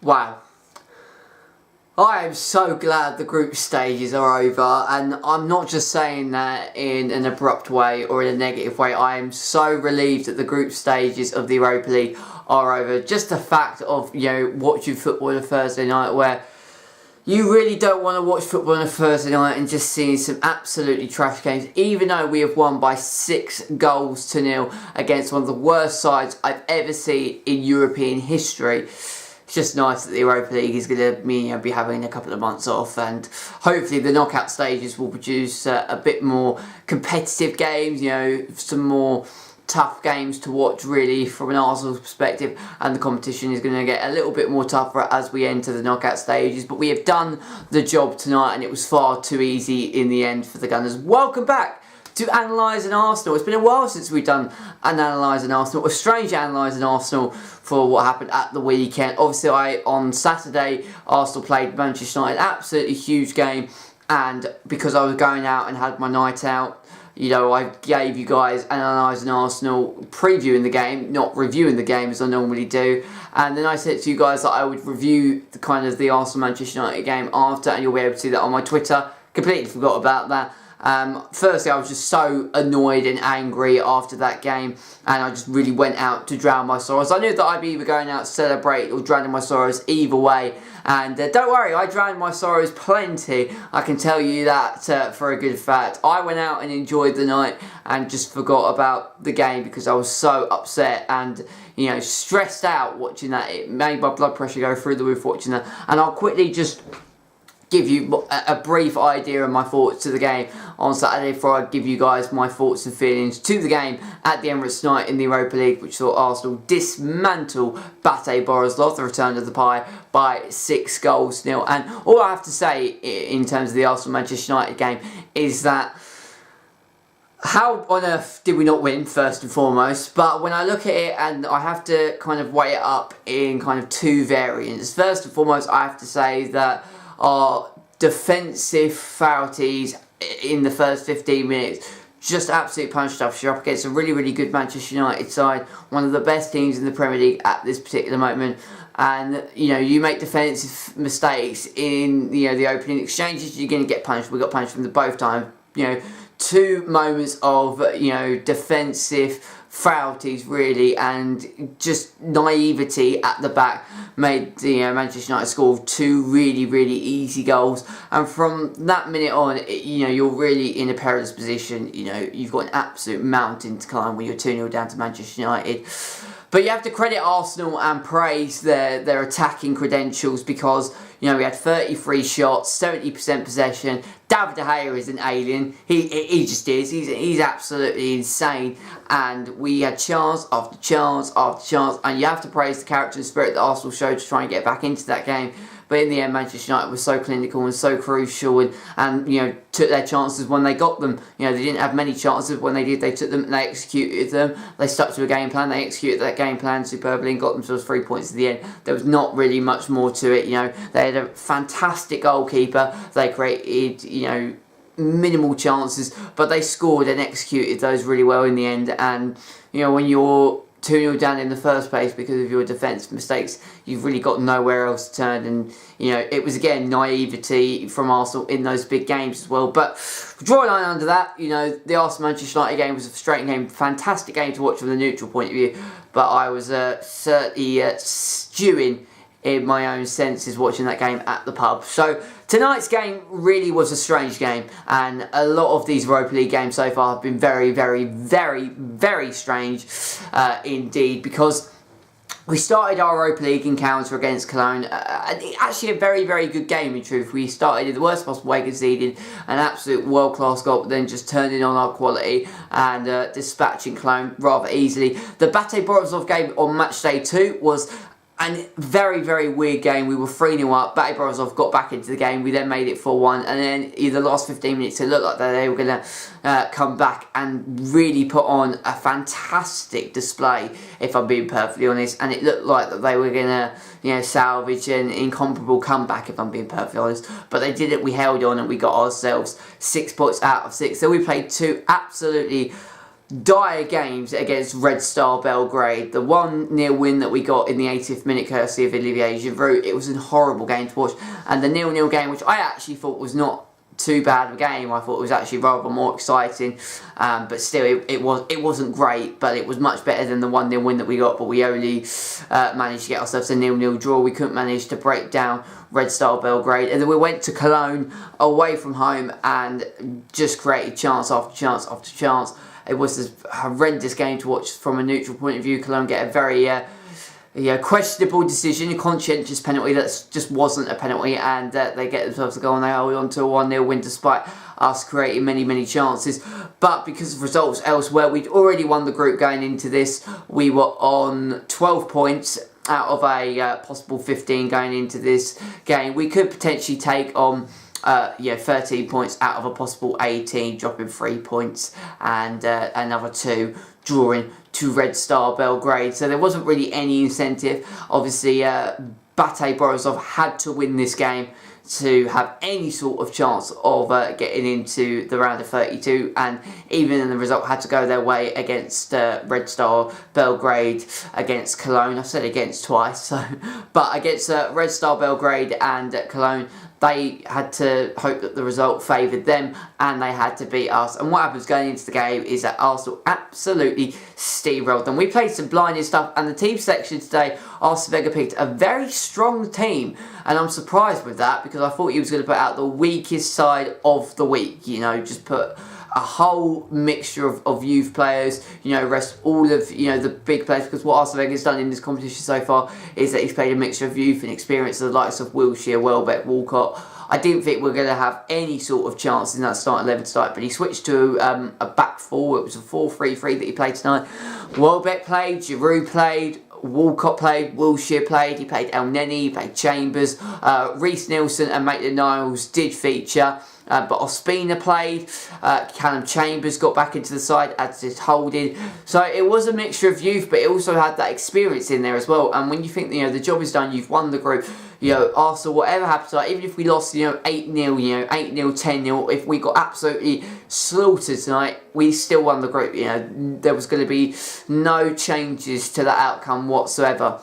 Wow. I am so glad the group stages are over, and I'm not just saying that in an abrupt way or in a negative way. I am so relieved that the group stages of the Europa League are over. Just the fact of, watching football on a Thursday night where you really don't want to watch football on a Thursday night and just seeing some absolutely trash games, even though we have won by 6-0 against one of the worst sides I've ever seen in European history. It's just nice that the Europa League is going to be having a couple of months off, and hopefully the knockout stages will produce a bit more competitive games, some more tough games to watch really from an Arsenal perspective, and the competition is going to get a little bit more tougher as we enter the knockout stages. But we have done the job tonight, and it was far too easy in the end for the Gunners. Welcome back to Analysing Arsenal. It's been a while since we've done an Analysing Arsenal, a strange Analysing Arsenal for what happened at the weekend. Obviously, on Saturday, Arsenal played Manchester United, absolutely huge game, and because I was going out and had my night out, I gave you guys an Analysing Arsenal previewing the game, not reviewing the game as I normally do. And then I said to you guys that I would review the Arsenal-Manchester United game after, and you'll be able to see that on my Twitter. Completely forgot about that. Firstly, I was just so annoyed and angry after that game, and I just really went out to drown my sorrows. I knew that I'd be either going out to celebrate or drowning my sorrows either way, and don't worry, I drowned my sorrows plenty. I can tell you that for a good fact. I went out and enjoyed the night and just forgot about the game because I was so upset and stressed out watching that. It made my blood pressure go through the roof watching that. And I'll quickly just give you a brief idea of my thoughts to the game on Saturday before I give you guys my thoughts and feelings to the game at the Emirates tonight in the Europa League, which saw Arsenal dismantle Bate Borisov, the return of the pie, by 6-0. And all I have to say in terms of the Arsenal-Manchester United game is that how on earth did we not win, first and foremost? But when I look at it, and I have to kind of weigh it up in kind of two variants. First and foremost, I have to say that our defensive frailties in the first 15 minutes just absolutely punched up. You're up against a really, really good Manchester United side, one of the best teams in the Premier League at this particular moment. And, you make defensive mistakes in, the opening exchanges, you're going to get punished. We got punished from both times. 2 moments of, defensive frailties really, and just naivety at the back made the Manchester United score 2 really, really easy goals. And from that minute on, you're really in a perilous position. You've got an absolute mountain to climb when you're 2-0 down to Manchester United. But you have to credit Arsenal and praise their attacking credentials because, we had 33 shots, 70% possession. David De Gea is an alien. He just is. He's absolutely insane. And we had chance after chance after chance. And you have to praise the character and spirit that Arsenal showed to try and get back into that game. But in the end, Manchester United was so clinical and so crucial and took their chances when they got them. They didn't have many chances. When they did, they took them and they executed them. They stuck to a game plan. They executed that game plan superbly and got themselves 3 points at the end. There was not really much more to it. They had a fantastic goalkeeper. They created, minimal chances, but they scored and executed those really well in the end. And, when you're 2-0 down in the first place because of your defensive mistakes, you've really got nowhere else to turn. And, it was again naivety from Arsenal in those big games as well. But draw a line under that. The Arsenal-Manchester United game was a frustrating game, fantastic game to watch from the neutral point of view. But I was certainly stewing in my own senses watching that game at the pub. So tonight's game really was a strange game, and a lot of these Europa League games so far have been very, very, very, very strange indeed, because we started our Europa League encounter against Cologne, actually a very, very good game in truth. We started in the worst possible way, conceded an absolute world-class goal, but then just turning on our quality and dispatching Cologne rather easily. The Bate Borisov game on match day 2 was a very, very weird game. We were 3-0 up. Bate Borisov got back into the game. We then made it 4-1. And then in the last 15 minutes, it looked like they were going to come back and really put on a fantastic display, if I'm being perfectly honest. And it looked like that they were going to, salvage an incomparable comeback, if I'm being perfectly honest. But they didn't. We held on and we got ourselves 6 points out of 6. So we played 2 absolutely dire games against Red Star Belgrade. The 1-0 win that we got in the 80th minute courtesy of Olivier Giroud, it was a horrible game to watch. And the 0-0 game, which I actually thought was not too bad of a game, I thought it was actually rather more exciting, but still it wasn't great, but it was much better than the 1-0 win that we got. But we only managed to get ourselves a 0-0 draw. We couldn't manage to break down Red Star Belgrade, and then we went to Cologne away from home and just created chance after chance after chance. It was a horrendous game to watch from a neutral point of view. Cologne get a very questionable decision, a conscientious penalty that just wasn't a penalty, and they get themselves a goal and they hold on to a 1-0 win despite us creating many chances. But because of results elsewhere, we'd already won the group going into this. We were on 12 points out of a possible 15 going into this game. We could potentially take on 13 points out of a possible 18, dropping 3 points and another 2, drawing to Red Star Belgrade. So there wasn't really any incentive. Obviously, Bate Borisov had to win this game to have any sort of chance of getting into the round of 32, and even then the result had to go their way against Red Star Belgrade against Cologne. I've said against twice, but against Red Star Belgrade and Cologne, they had to hope that the result favoured them, and they had to beat us. And what happens going into the game is that Arsenal absolutely steamrolled them. We played some blinding stuff, and the team selection today, Arsene Wenger picked a very strong team, and I'm surprised with that because I thought he was going to put out the weakest side of the week. You know, just put a whole mixture of youth players, rest all of, the big players, because what Arsene Wenger's done in this competition so far is that he's played a mixture of youth and experience of the likes of Wilshere, Welbeck, Walcott. I didn't think we were going to have any sort of chance in that starting 11 tonight, but he switched to a back four. It was a 4-3-3 that he played tonight. Welbeck played, Giroud played, Walcott played, Wilshere played, he played El Neni, he played Chambers, Reece Nelson and Maitland-Niles did feature. But Ospina played, Callum Chambers got back into the side, as did Holding. So it was a mixture of youth, but it also had that experience in there as well. And when you think, the job is done, you've won the group, Arsenal, whatever happens tonight, even if we lost, 8-0, 8-0, 10-0, if we got absolutely slaughtered tonight, we still won the group. There was going to be no changes to that outcome whatsoever.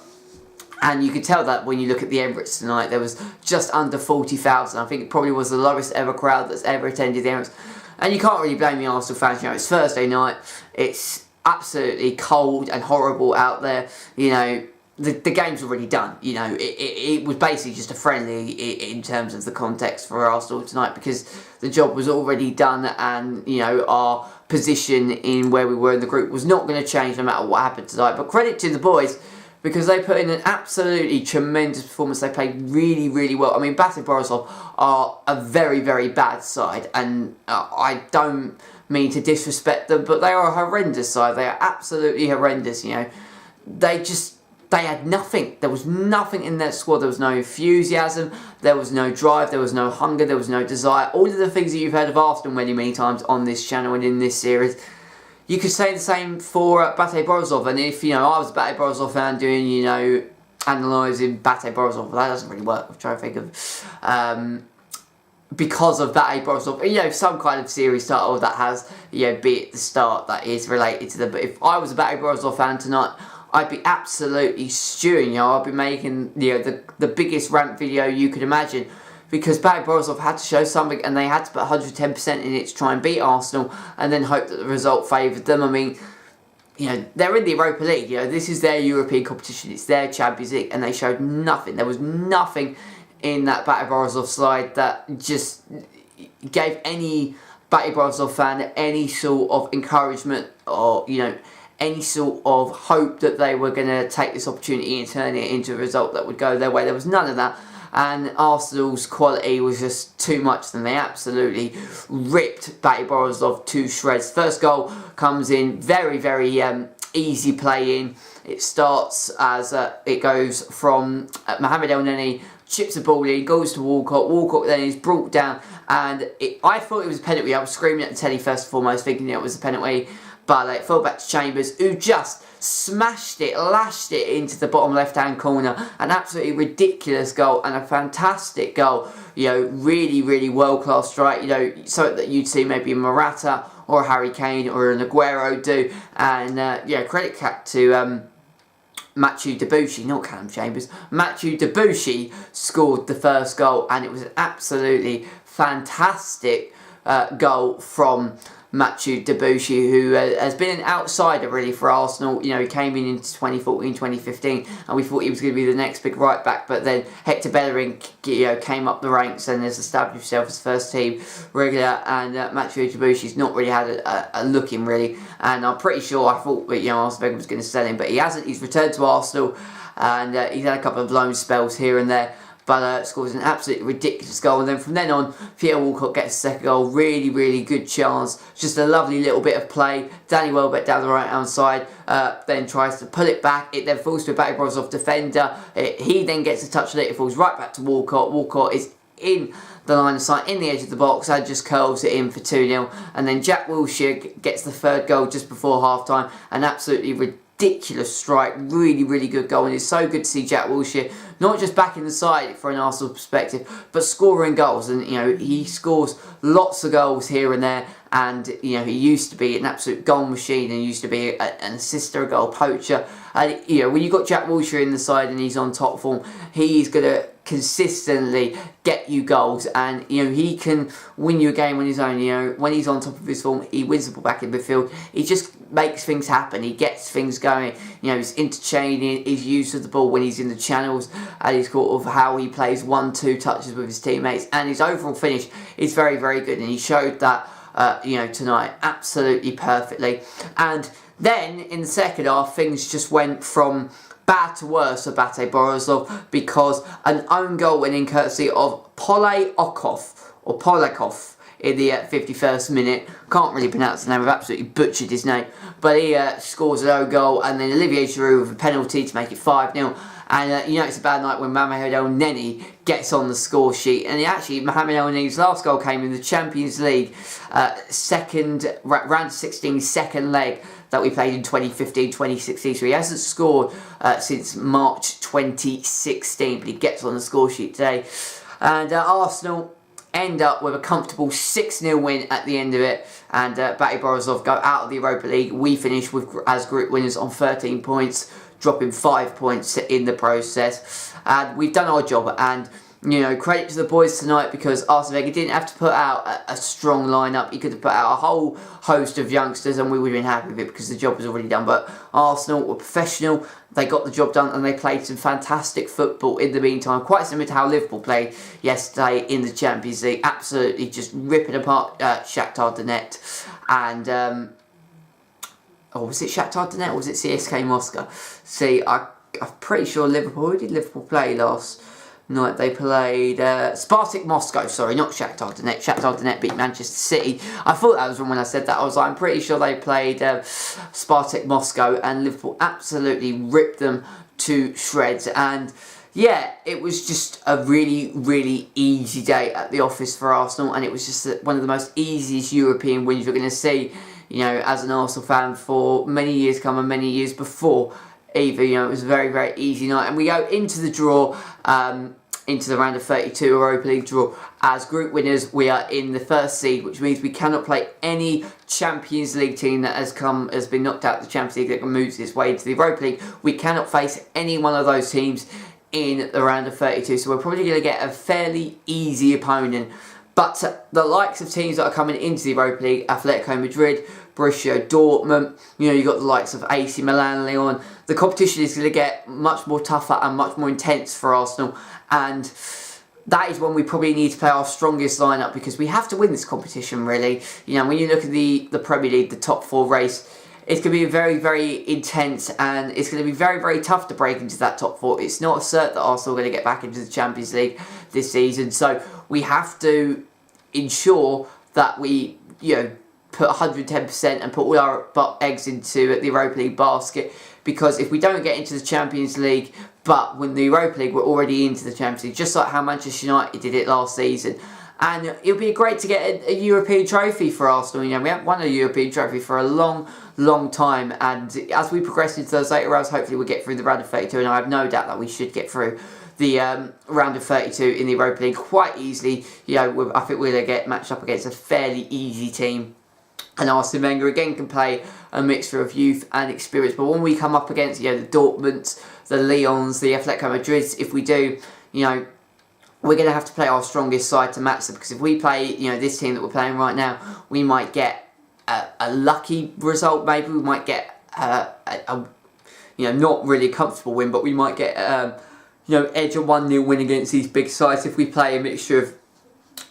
And you could tell that when you look at the Emirates tonight, there was just under 40,000. I think it probably was the lowest ever crowd that's ever attended the Emirates. And you can't really blame the Arsenal fans. It's Thursday night. It's absolutely cold and horrible out there. The game's already done. It was basically just a friendly in terms of the context for Arsenal tonight, because the job was already done, and our position in where we were in the group was not going to change no matter what happened tonight. But credit to the boys, because they put in an absolutely tremendous performance. They played really well. I mean, Bate Borisov are a very bad side, and I don't mean to disrespect them, but they are a horrendous side. They are absolutely horrendous. They had nothing. There was nothing in their squad. There was no enthusiasm. There was no drive. There was no hunger. There was no desire. All of the things that you've heard of Arsenal many times on this channel and in this series. You could say the same for Bate Borisov, and if I was a Bate Borisov fan doing analysing Bate Borisov, that doesn't really work. I'm trying to think of because of Bate Borisov, some kind of series title that has be at the start that is related to them. But if I was a Bate Borisov fan tonight, I'd be absolutely stewing. I'd be making the biggest rant video you could imagine. Because Bate Borisov had to show something, and they had to put 110% in it to try and beat Arsenal, and then hope that the result favoured them. I mean, they're in the Europa League. This is their European competition. It's their Champions League, and they showed nothing. There was nothing in that Bate Borisov slide that just gave any Bate Borisov fan any sort of encouragement or any sort of hope that they were going to take this opportunity and turn it into a result that would go their way. There was none of that. And Arsenal's quality was just too much, and they absolutely ripped Bate Borisov to shreds. First goal comes in very easy play in. It starts as it goes from Mohamed El Neni, chips the ball in, goes to Walcott. Walcott then is brought down, and I thought it was a penalty. I was screaming at the telly first and foremost, thinking it was a penalty, but it fell back to Chambers, who just smashed it, lashed it into the bottom left-hand corner. An absolutely ridiculous goal and a fantastic goal. Really world-class strike. So that you'd see maybe Morata or a Harry Kane or an Aguero do. And yeah, credit cap to Mathieu Debuchy, not Callum Chambers. Mathieu Debuchy scored the first goal, and it was an absolutely fantastic goal from Mathieu Debuchy, who has been an outsider really for Arsenal. You know, he came in into 2014, 2015, and we thought he was going to be the next big right back, but then Hector Bellerin, you know, came up the ranks and has established himself as first team regular, and Mathieu Debuchy's not really had a look in really, and I'm pretty sure I thought that, you know, Arsene Wenger was going to sell him, but he hasn't. He's returned to Arsenal, and he's had a couple of loan spells here and there, but scores an absolutely ridiculous goal. And then from then on, Peter Walcott gets a second goal. Really, really good chance. Just a lovely little bit of play. Danny Welbeck down the right hand side, then tries to pull it back. It then falls to a Bate Borisov defender. He then gets a touch on it. It falls right back to Walcott. Walcott is in the line of sight, in the edge of the box, and just curls it in for 2-0. And then Jack Wilshere gets the third goal just before half time. An absolutely ridiculous strike, really, really good goal, and it's so good to see Jack Wilshere not just back in the side for an Arsenal perspective, but scoring goals. And you know, he scores lots of goals here and there, and you know, he used to be an absolute goal machine and used to be an assister, a goal poacher. And you know, when you've got Jack Wilshere in the side and he's on top form, he's gonna consistently get you goals, and you know, he can win you a game on his own. You know, when he's on top of his form, he wins the ball back in midfield. He just makes things happen. He gets things going. You know, his interchaining, his use of the ball when he's in the channels, and his sort of how he plays 1-2 touches with his teammates, and his overall finish is very, very good. And he showed that you know, tonight absolutely perfectly. And then in the second half, things just went from bad to worse for Bate Borisov, because an own goal went in courtesy of Polakov in the 51st minute. Can't really pronounce the name, I've absolutely butchered his name, but he scores an own goal, and then Olivier Giroud with a penalty to make it 5-0. And you know, it's a bad night when Mohamed El Neni gets on the score sheet. And actually, Mohamed El Neni's last goal came in the Champions League round 16 second leg that we played in 2015-2016. So he hasn't scored since March 2016, but he gets on the score sheet today. And Arsenal end up with a comfortable 6-0 win at the end of it, and Bate Borisov go out of the Europa League. We finish as group winners on 13 points, dropping 5 points in the process. And we've done our job, and you know, credit to the boys tonight, because Arsene Wenger didn't have to put out a strong lineup. He could have put out a whole host of youngsters and we would have been happy with it because the job was already done. But Arsenal were professional, they got the job done, and they played some fantastic football in the meantime, quite similar to how Liverpool played yesterday in the Champions League. Absolutely just ripping apart Shakhtar Donetsk and was it Shakhtar Donetsk or was it CSK Moscow? See, I'm pretty sure Liverpool, who did Liverpool play last night? They played Spartak Moscow, sorry, not Shakhtar Donetsk. Shakhtar Donetsk beat Manchester City. I thought that was wrong when I said that. I was like, I'm pretty sure they played Spartak Moscow, and Liverpool absolutely ripped them to shreds. And yeah, it was just a really, really easy day at the office for Arsenal, and it was just one of the most easiest European wins you're going to see, you know, as an Arsenal fan for many years come and many years before either. You know, it was a very, very easy night, and we go into the draw, into the round of 32 Europa League draw as group winners. We are in the first seed, which means we cannot play any Champions League team that has been knocked out of the Champions League that moves its way into the Europa League. We cannot face any one of those teams in the round of 32, so we're probably going to get a fairly easy opponent. But the likes of teams that are coming into the Europa League, Atletico Madrid, Borussia Dortmund, you know, you've got the likes of AC Milan, Lyon. The competition is going to get much more tougher and much more intense for Arsenal, and that is when we probably need to play our strongest lineup, because we have to win this competition, really. You know, when you look at the Premier League, the top four race, it's going to be very, very intense, and it's going to be very, very tough to break into that top four. It's not a cert that Arsenal are going to get back into the Champions League this season, so we have to ensure that we, you know, put 110% and put all our eggs into the Europa League basket, because if we don't get into the Champions League but win the Europa League, we're already into the Champions League, just like how Manchester United did it last season. And it would be great to get a European trophy for Arsenal. You know, we haven't won a European trophy for a long, long time, and as we progress into those later rounds, hopefully we'll get through the round of 32, and I have no doubt that we should get through the round of 32 in the Europa League quite easily. You know, I think we're going to get matched up against a fairly easy team And Arsene Wenger again can play a mixture of youth and experience. But when we come up against, you know, the Dortmunds, the Lyons, the Atletico Madrids, if we do, you know, we're going to have to play our strongest side to match them. Because if we play, you know, this team that we're playing right now, we might get a lucky result. Maybe we might get you know, not really a comfortable win, but we might get you know, edge a 1-0 win against these big sides if we play a mixture of,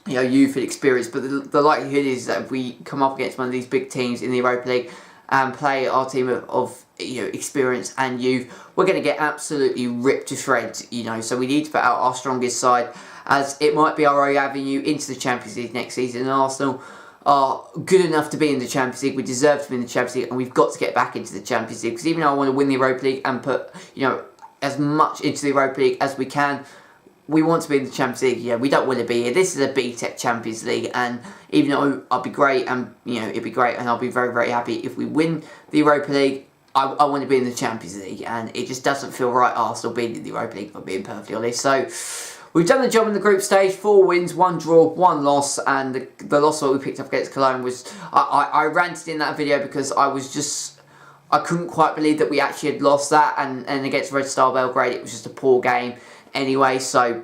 you know, youth and experience. But the likelihood is that if we come up against one of these big teams in the Europa League and play our team of you know, experience and youth, we're going to get absolutely ripped to shreds, you know. So we need to put out our strongest side, as it might be our only avenue into the Champions League next season. And Arsenal are good enough to be in the Champions League. We deserve to be in the Champions League, and we've got to get back into the Champions League. Because even though I want to win the Europa League and put, you know, as much into the Europa League as we can, we want to be in the Champions League. Yeah, we don't want to be here. This is a BTEC Champions League, and even though I'll be great, and you know, it'd be great, and I'll be very, very happy if we win the Europa League, I want to be in the Champions League, and it just doesn't feel right Arsenal being in the Europa League, if I'm being perfectly honest. So we've done the job in the group stage. 4 wins, 1 draw, 1 loss, and the loss that we picked up against Cologne was, I ranted in that video because I couldn't quite believe that we actually had lost that, and against Red Star Belgrade it was just a poor game anyway. So,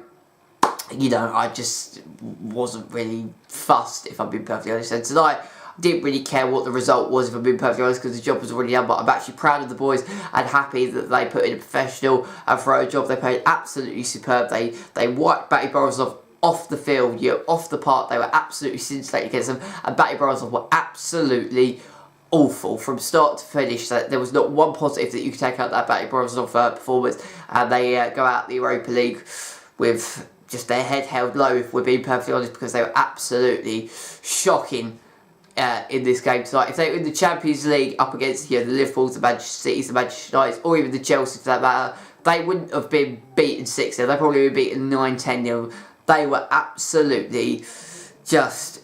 you know, I just wasn't really fussed, if I'm being perfectly honest. And tonight, I didn't really care what the result was, if I'm being perfectly honest, because the job was already done. But I'm actually proud of the boys and happy that they put in a professional and thorough job. They played absolutely superb. They wiped Bate Borisov off the field, you know, off the park. They were absolutely scintillating against them, and Bate Borisov were absolutely awful from start to finish. So there was not one positive that you could take out that Bate Borisov performance, and they go out the Europa League with just their head held low, if we're being perfectly honest, because they were absolutely shocking in this game tonight. If they were in the Champions League up against, you know, the Liverpools, the Manchester Cities, the Manchester Uniteds, or even the Chelsea for that matter, they wouldn't have been beaten 6-0. They probably would have been beaten 9-10-0. They were absolutely just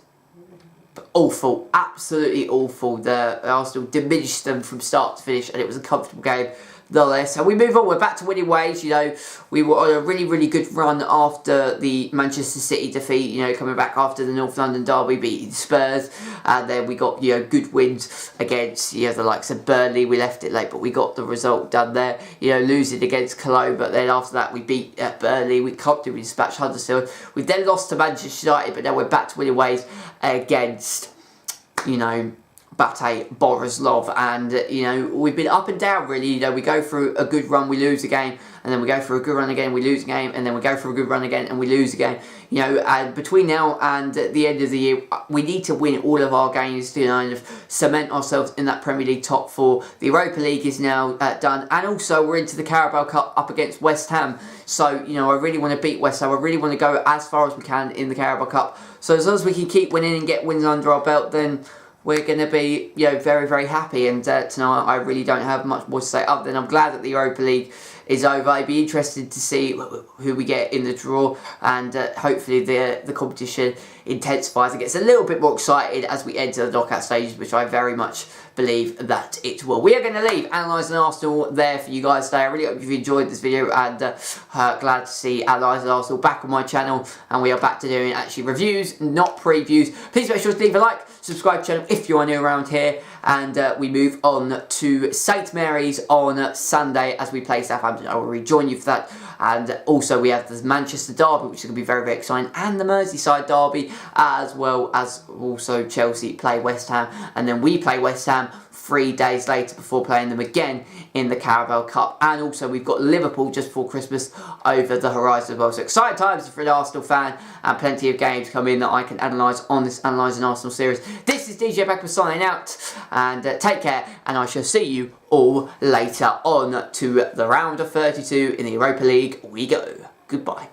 awful, absolutely awful. The Arsenal diminished them from start to finish, and it was a comfortable game nonetheless. So we move on, we're back to winning ways. You know, we were on a really, really good run after the Manchester City defeat, you know, coming back after the North London derby, beating Spurs, and then we got, you know, good wins against, you know, the likes of Burnley. We left it late, but we got the result done there, you know, losing against Cologne, but then after that we beat Burnley, we comfortably dispatched Huddersfield. We then lost to Manchester United, but now we're back to winning ways against, you know, Bate Borisov, and you know, we've been up and down really. You know, we go through a good run, we lose a game, and then we go through a good run again, we lose a game, and then we go through a good run again and we lose a game. You know, and between now and the end of the year, we need to win all of our games to kind of cement ourselves in that Premier League top 4. The Europa League is now done, and also we're into the Carabao Cup up against West Ham. So, you know, I really want to beat West Ham. I really want to go as far as we can in the Carabao Cup. So as long as we can keep winning and get wins under our belt, then we're going to be, you know, very, very happy. And tonight I really don't have much more to say other than I'm glad that the Europa League is over. I'd be interested to see who we get in the draw, and hopefully the competition intensifies and gets a little bit more excited as we enter the knockout stages, which I very much believe that it will. We are going to leave Analysing Arsenal there for you guys today. I really hope you've enjoyed this video, and glad to see Analysing Arsenal back on my channel, and we are back to doing actually reviews, not previews. Please make sure to leave a like, subscribe to the channel if you are new around here, and we move on to St Mary's on Sunday as we play Southampton. I will rejoin you for that, and also we have the Manchester derby, which is going to be very, very exciting, and the Merseyside derby, as well as also Chelsea play West Ham, and then we play West Ham 3 days later before playing them again in the Carabao Cup. And also we've got Liverpool just before Christmas over the horizon as well. So exciting times for an Arsenal fan, and plenty of games coming that I can analyse on this Analysing Arsenal series. This is DJ Bagpuss signing out, and take care, and I shall see you all later on to the round of 32 in the Europa League we go. Goodbye.